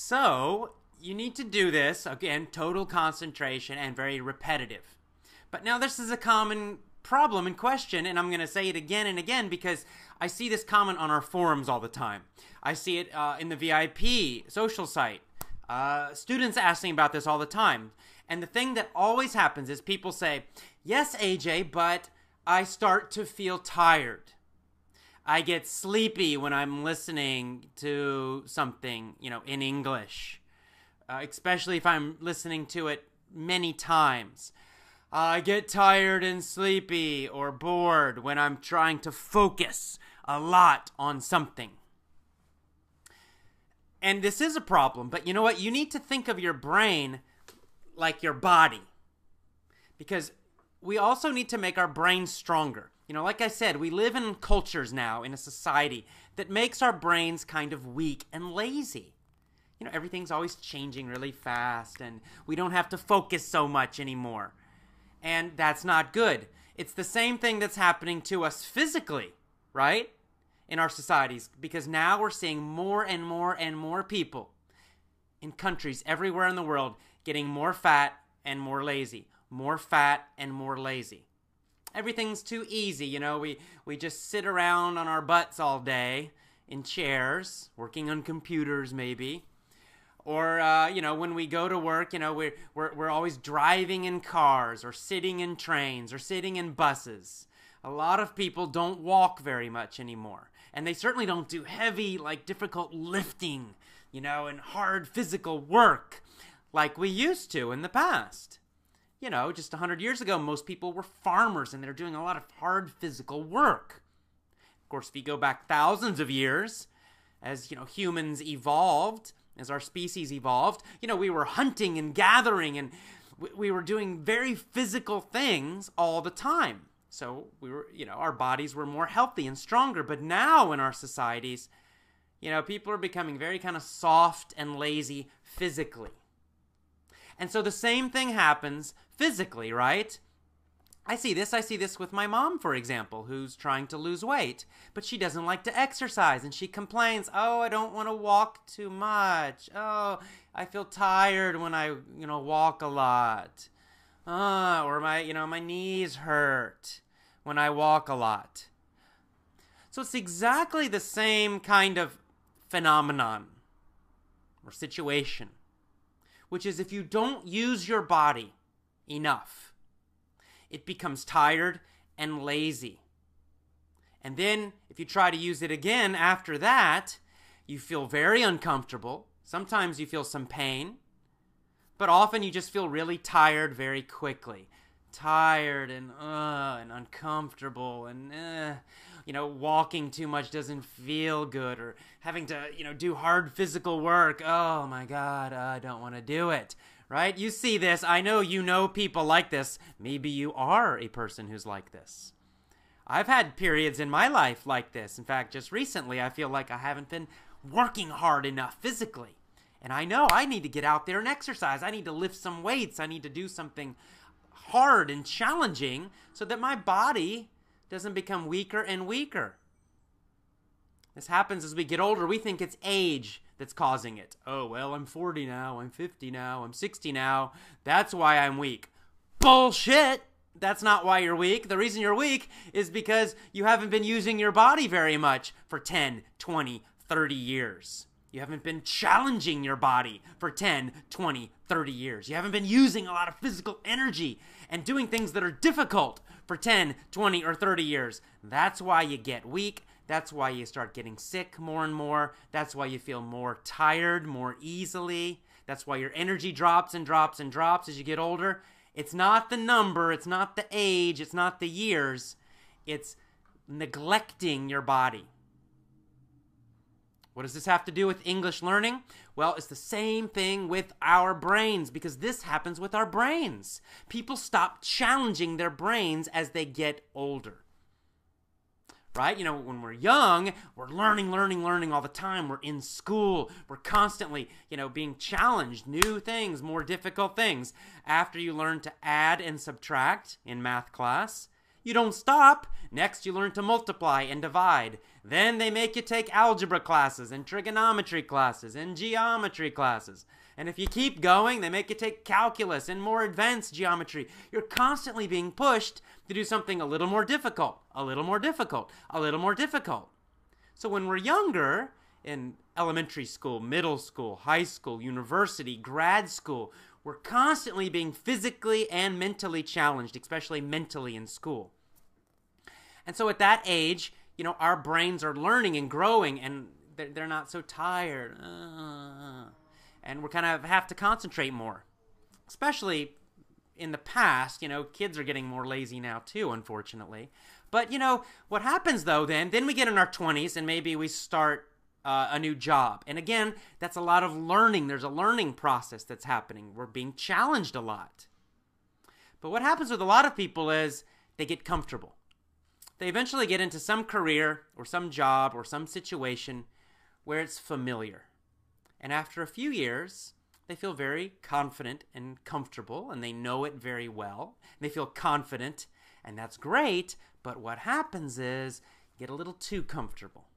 So you need to do this, again, total concentration and very repetitive. But now this is a common problem and question, and I'm going to say it again and again because I see this comment on our forums all the time. I see it in the VIP social site. Students asking about this all the time. And the thing that always happens is people say, yes, AJ, but I start to feel tired. I get sleepy when I'm listening to something, in English, especially if I'm listening to it many times. I get tired and sleepy or bored when I'm trying to focus a lot on something. And this is a problem, but you know what? You need to think of your brain like your body, because we also need to make our brains stronger. Like I said, we live in cultures now, in a society that makes our brains kind of weak and lazy. Everything's always changing really fast, and we don't have to focus so much anymore. And that's not good. It's the same thing that's happening to us physically, right? In our societies, because now we're seeing more and more and more people in countries everywhere in the world getting more fat and more lazy. More fat and more lazy. Everything's too easy, we just sit around on our butts all day in chairs, working on computers maybe. Or, when we go to work, we're always driving in cars or sitting in trains or sitting in buses. A lot of people don't walk very much anymore. And they certainly don't do heavy, difficult lifting, and hard physical work like we used to in the past. Just 100 years ago, most people were farmers and they're doing a lot of hard physical work. Of course, if you go back thousands of years, as, humans evolved, as our species evolved, we were hunting and gathering and we were doing very physical things all the time. So we were, our bodies were more healthy and stronger. But now in our societies, people are becoming very kind of soft and lazy physically. And so the same thing happens physically, right? I see this with my mom, for example, who's trying to lose weight, but she doesn't like to exercise, and she complains, oh, I don't want to walk too much. Oh, I feel tired when I, walk a lot. Or my knees hurt when I walk a lot. So it's exactly the same kind of phenomenon or situation, which is if you don't use your body enough, it becomes tired and lazy. And then if you try to use it again after that, you feel very uncomfortable. Sometimes you feel some pain, but often you just feel really tired very quickly. Tired and uncomfortable and walking too much doesn't feel good, or having to, do hard physical work. Oh my God, I don't want to do it. Right? You see this. I know you know people like this. Maybe you are a person who's like this. I've had periods in my life like this. In fact, just recently, I feel like I haven't been working hard enough physically. And I know I need to get out there and exercise. I need to lift some weights. I need to do something hard and challenging so that my body doesn't become weaker and weaker. This happens as we get older. We think it's age that's causing it. Oh, well, I'm 40 now, I'm 50 now, I'm 60 now. That's why I'm weak. Bullshit! That's not why you're weak. The reason you're weak is because you haven't been using your body very much for 10, 20, 30 years. You haven't been challenging your body for 10, 20, 30 years. You haven't been using a lot of physical energy and doing things that are difficult for 10, 20, or 30 years. That's why you get weak. That's why you start getting sick more and more. That's why you feel more tired more easily. That's why your energy drops and drops and drops as you get older. It's not the number. It's not the age. It's not the years. It's neglecting your body. What does this have to do with English learning? Well, it's the same thing with our brains, because this happens with our brains. People stop challenging their brains as they get older. Right? When we're young, we're learning all the time. We're in school. We're constantly, being challenged, new things, more difficult things. After you learn to add and subtract in math class, You don't stop. Next, you learn to multiply and divide. Then they make you take algebra classes and trigonometry classes and geometry classes. And if you keep going, they make you take calculus and more advanced geometry. You're constantly being pushed to do something a little more difficult, a little more difficult, a little more difficult. So when we're younger, in elementary school, middle school, high school, university, grad school, we're constantly being physically and mentally challenged, especially mentally in school. And so at that age, our brains are learning and growing, and they're not so tired. And we kind of have to concentrate more. Especially in the past, kids are getting more lazy now too, unfortunately. But, what happens though then we get in our 20s and maybe we start a new job. And again, that's a lot of learning. There's a learning process that's happening. We're being challenged a lot. But what happens with a lot of people is they get comfortable. They eventually get into some career or some job or some situation where it's familiar. And after a few years, they feel very confident and comfortable, and they know it very well. They feel confident, and that's great, but what happens is you get a little too comfortable.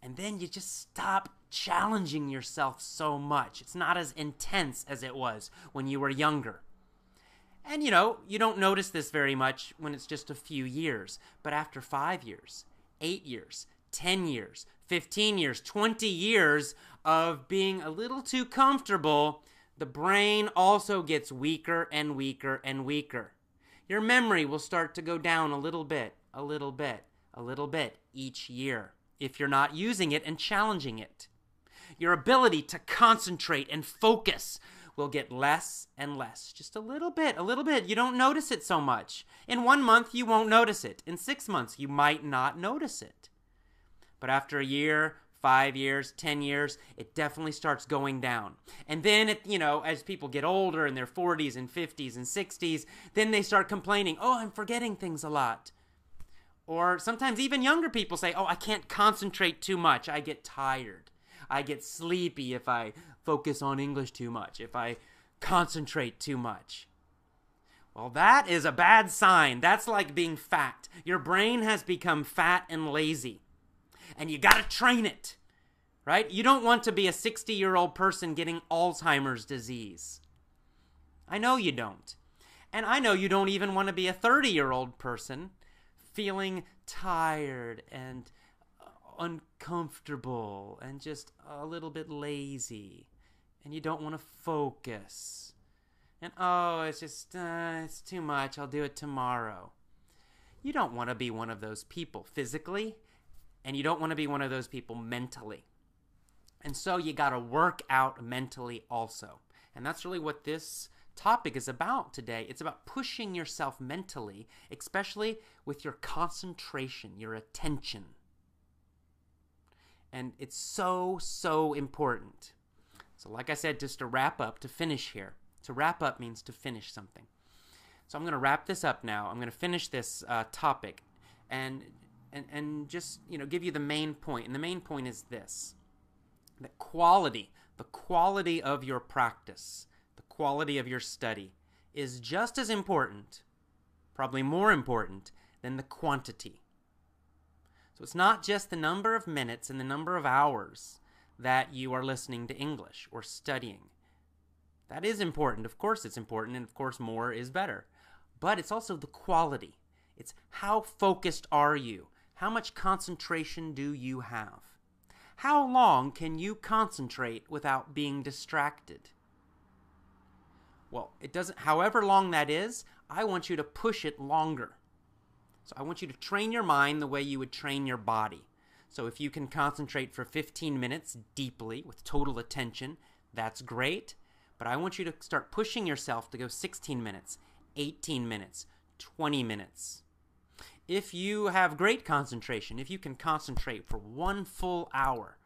And then you just stop challenging yourself so much. It's not as intense as it was when you were younger. And you don't notice this very much when it's just a few years. But after 5 years, 8 years, 10 years, 15 years, 20 years of being a little too comfortable, the brain also gets weaker and weaker and weaker. Your memory will start to go down a little bit, a little bit, a little bit each year if you're not using it and challenging it. Your ability to concentrate and focus will get less and less. Just a little bit, a little bit. You don't notice it so much. In 1 month, you won't notice it. In 6 months, you might not notice it. But after a year, 5 years, 10 years, it definitely starts going down. And then, as people get older in their 40s and 50s and 60s, then they start complaining, oh, I'm forgetting things a lot. Or sometimes even younger people say, oh, I can't concentrate too much. I get tired. I get sleepy if I focus on English too much, if I concentrate too much. Well, that is a bad sign. That's like being fat. Your brain has become fat and lazy. And you got to train it, right? You don't want to be a 60-year-old person getting Alzheimer's disease. I know you don't. And I know you don't even want to be a 30-year-old person feeling tired and uncomfortable and just a little bit lazy. And you don't want to focus. And, oh, it's just, it's too much. I'll do it tomorrow. You don't want to be one of those people physically. And you don't want to be one of those people mentally. And so you got to work out mentally also. And that's really what this topic is about today. It's about pushing yourself mentally, especially with your concentration, your attention. And it's so, so important. So like I said, just to wrap up, to finish here. To wrap up means to finish something. So I'm going to wrap this up now. I'm going to finish this topic. And just, give you the main point. And the main point is this. The quality of your practice, the quality of your study is just as important, probably more important, than the quantity. So it's not just the number of minutes and the number of hours that you are listening to English or studying. That is important. Of course it's important, and of course more is better. But it's also the quality. It's how focused are you? How much concentration do you have? How long can you concentrate without being distracted? Well, however long that is, I want you to push it longer. So I want you to train your mind the way you would train your body. So if you can concentrate for 15 minutes deeply with total attention, that's great. But I want you to start pushing yourself to go 16 minutes, 18 minutes, 20 minutes. If you have great concentration, if you can concentrate for 1 full hour,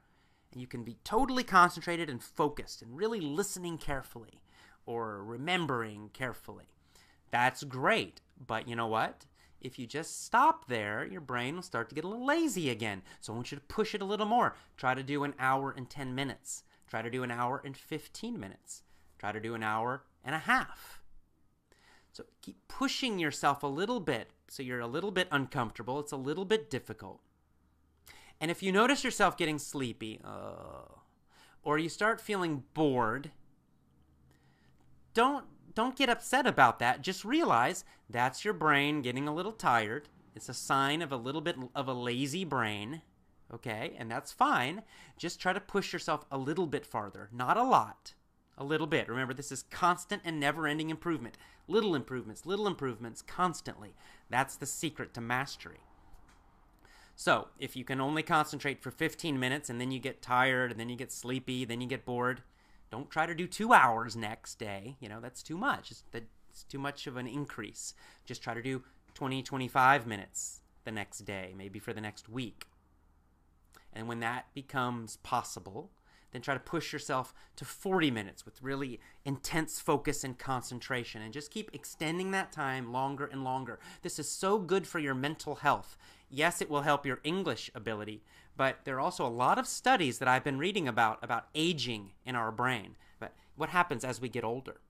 and you can be totally concentrated and focused and really listening carefully or remembering carefully, that's great. But you know what? If you just stop there, your brain will start to get a little lazy again. So I want you to push it a little more. Try to do 1 hour and 10 minutes. Try to do 1 hour and 15 minutes. Try to do 1 hour and a half. So keep pushing yourself a little bit So you're a little bit uncomfortable. It's a little bit difficult. And if you notice yourself getting sleepy, or you start feeling bored, don't get upset about that. Just realize that's your brain getting a little tired. It's a sign of a little bit of a lazy brain, okay? And that's fine. Just try to push yourself a little bit farther. Not a lot. A little bit. Remember, this is constant and never-ending improvement. Little improvements constantly. That's the secret to mastery. So, if you can only concentrate for 15 minutes and then you get tired and then you get sleepy, then you get bored, don't try to do 2 hours next day. You know, that's too much. It's too much of an increase. Just try to do 20, 25 minutes the next day, maybe for the next week. And when that becomes possible, then try to push yourself to 40 minutes with really intense focus and concentration, and just keep extending that time longer and longer. This is so good for your mental health. Yes, it will help your English ability, but there are also a lot of studies that I've been reading about aging in our brain, but what happens as we get older.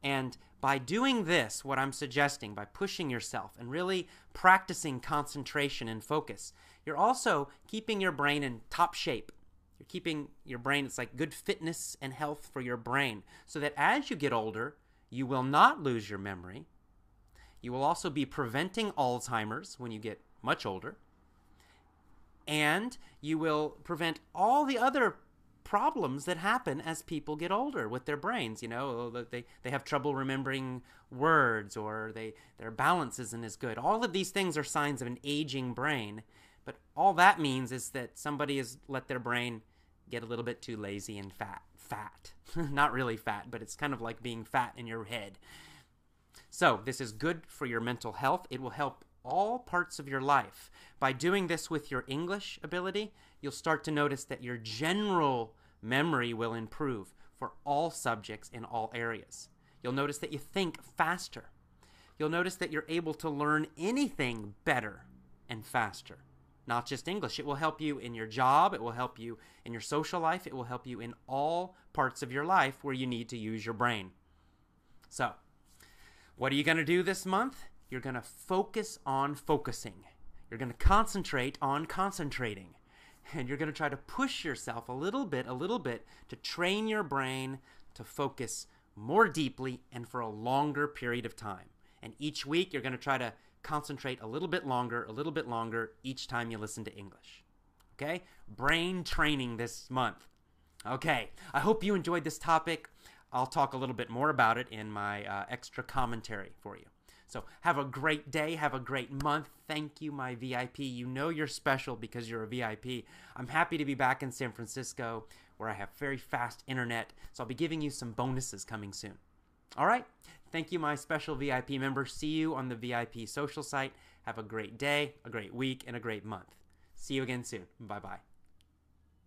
And by doing this, what I'm suggesting, by pushing yourself and really practicing concentration and focus, you're also keeping your brain in top shape. You're keeping your brain, it's like good fitness and health for your brain, so that as you get older, you will not lose your memory. You will also be preventing Alzheimer's when you get much older. And you will prevent all the other problems that happen as people get older with their brains. You know, they have trouble remembering words, or their balance isn't as good. All of these things are signs of an aging brain. But all that means is that somebody has let their brain get a little bit too lazy and fat. Not really fat, but it's kind of like being fat in your head. So this is good for your mental health. It will help all parts of your life. By doing this with your English ability, you'll start to notice that your general memory will improve for all subjects in all areas. You'll notice that you think faster. You'll notice that you're able to learn anything better and faster. Not just English. It will help you in your job. It will help you in your social life. It will help you in all parts of your life where you need to use your brain. So, what are you going to do this month? You're going to focus on focusing. You're going to concentrate on concentrating. And you're going to try to push yourself a little bit to train your brain to focus more deeply and for a longer period of time. And each week you're going to try to concentrate a little bit longer each time you listen to English. Okay? Brain training this month. Okay, I hope you enjoyed this topic. I'll talk a little bit more about it in my extra commentary for you. So have a great day. Have a great month. Thank you, my VIP. You know you're special because you're a VIP. I'm happy to be back in San Francisco where I have very fast internet. So I'll be giving you some bonuses coming soon. All right. Thank you, my special VIP members. See you on the VIP social site. Have a great day, a great week, and a great month. See you again soon. Bye-bye.